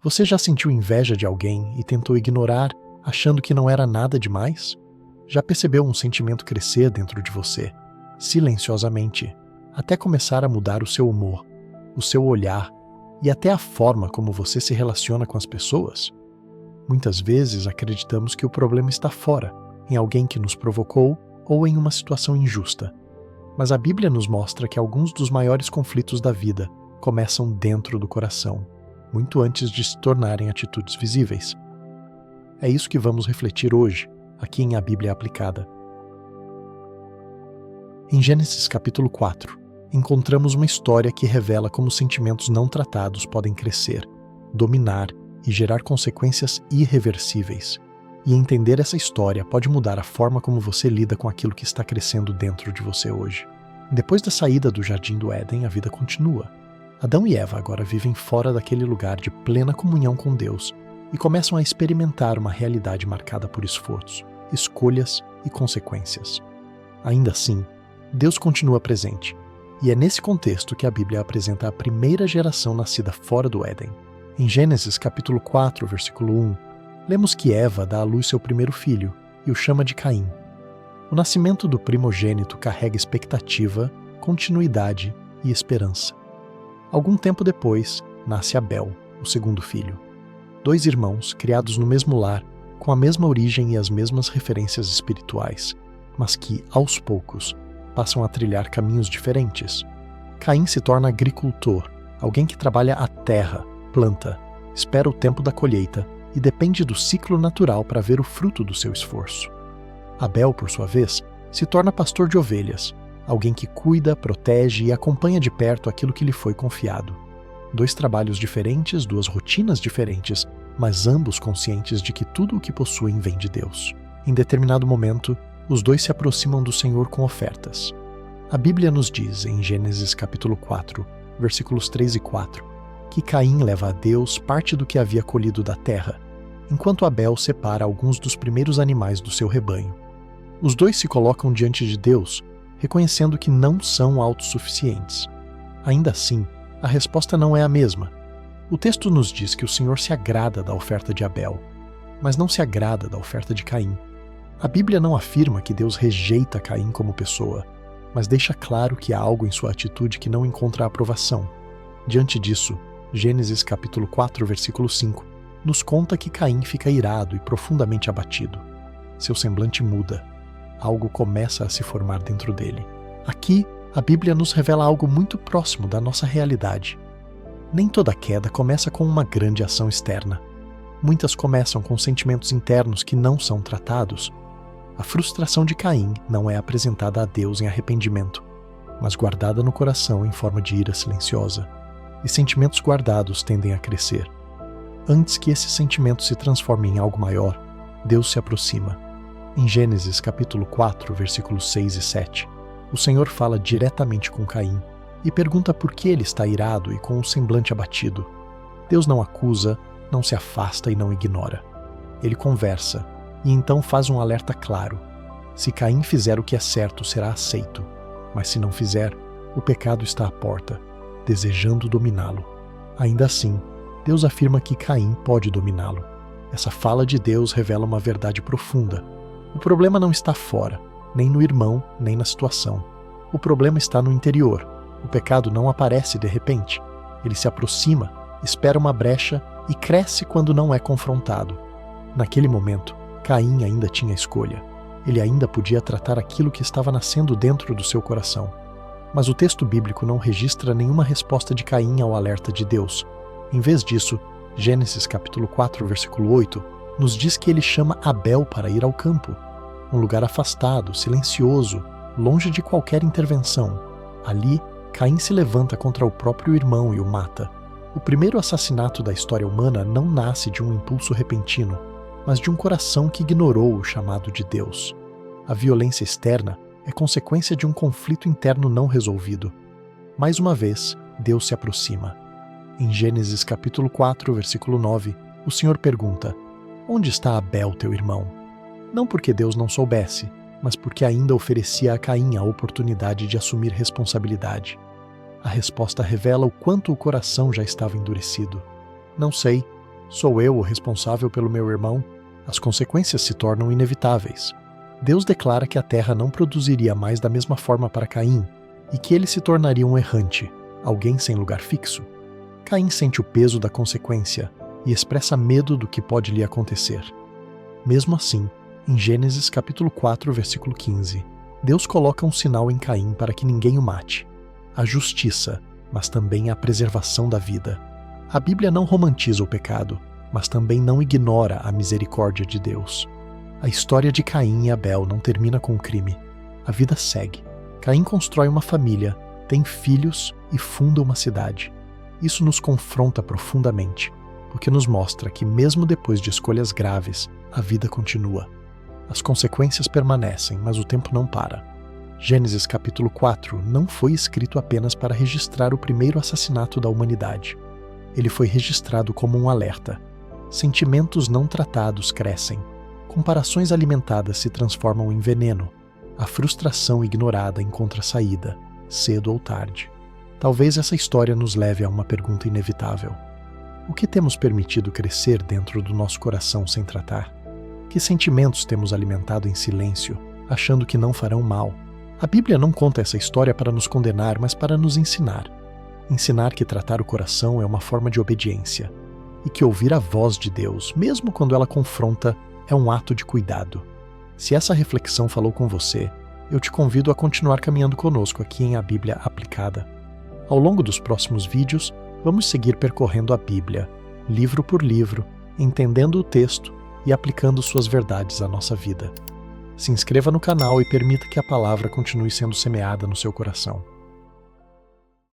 Você já sentiu inveja de alguém e tentou ignorar, achando que não era nada demais? Já percebeu um sentimento crescer dentro de você, silenciosamente, até começar a mudar o seu humor, o seu olhar e até a forma como você se relaciona com as pessoas? Muitas vezes acreditamos que o problema está fora, em alguém que nos provocou ou em uma situação injusta. Mas a Bíblia nos mostra que alguns dos maiores conflitos da vida começam dentro do coração, muito antes de se tornarem atitudes visíveis. É isso que vamos refletir hoje, aqui em A Bíblia Aplicada. Em Gênesis capítulo 4, encontramos uma história que revela como sentimentos não tratados podem crescer, dominar e gerar consequências irreversíveis. E entender essa história pode mudar a forma como você lida com aquilo que está crescendo dentro de você hoje. Depois da saída do Jardim do Éden, a vida continua. Adão e Eva agora vivem fora daquele lugar de plena comunhão com Deus e começam a experimentar uma realidade marcada por esforço, escolhas e consequências. Ainda assim, Deus continua presente, e é nesse contexto que a Bíblia apresenta a primeira geração nascida fora do Éden. Em Gênesis capítulo 4, versículo 1, lemos que Eva dá à luz seu primeiro filho e o chama de Caim. O nascimento do primogênito carrega expectativa, continuidade e esperança. Algum tempo depois, nasce Abel, o segundo filho. 2 irmãos criados no mesmo lar, com a mesma origem e as mesmas referências espirituais, mas que, aos poucos, passam a trilhar caminhos diferentes. Caim se torna agricultor, alguém que trabalha a terra, planta, espera o tempo da colheita e depende do ciclo natural para ver o fruto do seu esforço. Abel, por sua vez, se torna pastor de ovelhas, alguém que cuida, protege e acompanha de perto aquilo que lhe foi confiado. 2 trabalhos diferentes, 2 rotinas diferentes, mas ambos conscientes de que tudo o que possuem vem de Deus. Em determinado momento, os 2 se aproximam do Senhor com ofertas. A Bíblia nos diz, em Gênesis capítulo 4, versículos 3 e 4, que Caim leva a Deus parte do que havia colhido da terra, enquanto Abel separa alguns dos primeiros animais do seu rebanho. Os 2 se colocam diante de Deus, reconhecendo que não são autossuficientes. Ainda assim, a resposta não é a mesma. O texto nos diz que o Senhor se agrada da oferta de Abel, mas não se agrada da oferta de Caim. A Bíblia não afirma que Deus rejeita Caim como pessoa, mas deixa claro que há algo em sua atitude que não encontra aprovação. Diante disso, Gênesis capítulo 4, versículo 5, nos conta que Caim fica irado e profundamente abatido. Seu semblante muda. Algo começa a se formar dentro dele. Aqui, a Bíblia nos revela algo muito próximo da nossa realidade. Nem toda queda começa com uma grande ação externa. Muitas começam com sentimentos internos que não são tratados. A frustração de Caim não é apresentada a Deus em arrependimento, mas guardada no coração em forma de ira silenciosa. E sentimentos guardados tendem a crescer. Antes que esses sentimentos se transformem em algo maior, Deus se aproxima. Em Gênesis capítulo 4, versículos 6 e 7, o Senhor fala diretamente com Caim e pergunta por que ele está irado e com o semblante abatido. Deus não acusa, não se afasta e não ignora. Ele conversa e então faz um alerta claro. Se Caim fizer o que é certo, será aceito, mas se não fizer, o pecado está à porta, desejando dominá-lo. Ainda assim, Deus afirma que Caim pode dominá-lo. Essa fala de Deus revela uma verdade profunda. O problema não está fora, nem no irmão, nem na situação. O problema está no interior. O pecado não aparece de repente. Ele se aproxima, espera uma brecha e cresce quando não é confrontado. Naquele momento, Caim ainda tinha escolha. Ele ainda podia tratar aquilo que estava nascendo dentro do seu coração. Mas o texto bíblico não registra nenhuma resposta de Caim ao alerta de Deus. Em vez disso, Gênesis capítulo 4, versículo 8, nos diz que ele chama Abel para ir ao campo. Um lugar afastado, silencioso, longe de qualquer intervenção. Ali, Caim se levanta contra o próprio irmão e o mata. O primeiro assassinato da história humana não nasce de um impulso repentino, mas de um coração que ignorou o chamado de Deus. A violência externa é consequência de um conflito interno não resolvido. Mais uma vez, Deus se aproxima. Em Gênesis capítulo 4, versículo 9, o Senhor pergunta: onde está Abel, teu irmão? Não porque Deus não soubesse, mas porque ainda oferecia a Caim a oportunidade de assumir responsabilidade. A resposta revela o quanto o coração já estava endurecido. Não sei, Sou eu o responsável pelo meu irmão? As consequências se tornam inevitáveis. Deus declara que a terra não produziria mais da mesma forma para Caim e que ele se tornaria um errante, alguém sem lugar fixo. Caim sente o peso da consequência e expressa medo do que pode lhe acontecer. Mesmo assim, em Gênesis capítulo 4, versículo 15, Deus coloca um sinal em Caim para que ninguém o mate: a justiça, mas também a preservação da vida. A Bíblia não romantiza o pecado, mas também não ignora a misericórdia de Deus. A história de Caim e Abel não termina com o crime. A vida segue. Caim constrói uma família, tem filhos e funda uma cidade. Isso nos confronta profundamente, porque nos mostra que mesmo depois de escolhas graves, a vida continua. As consequências permanecem, mas o tempo não para. Gênesis capítulo 4 não foi escrito apenas para registrar o primeiro assassinato da humanidade. Ele foi registrado como um alerta. Sentimentos não tratados crescem. Comparações alimentadas se transformam em veneno. A frustração ignorada encontra saída, cedo ou tarde. Talvez essa história nos leve a uma pergunta inevitável. O que temos permitido crescer dentro do nosso coração sem tratar? Que sentimentos temos alimentado em silêncio, achando que não farão mal? A Bíblia não conta essa história para nos condenar, mas para nos ensinar. Ensinar que tratar o coração é uma forma de obediência, e que ouvir a voz de Deus, mesmo quando ela confronta, é um ato de cuidado. Se essa reflexão falou com você, eu te convido a continuar caminhando conosco aqui em A Bíblia Aplicada. Ao longo dos próximos vídeos, vamos seguir percorrendo a Bíblia, livro por livro, entendendo o texto e aplicando suas verdades à nossa vida. Se inscreva no canal e permita que a palavra continue sendo semeada no seu coração.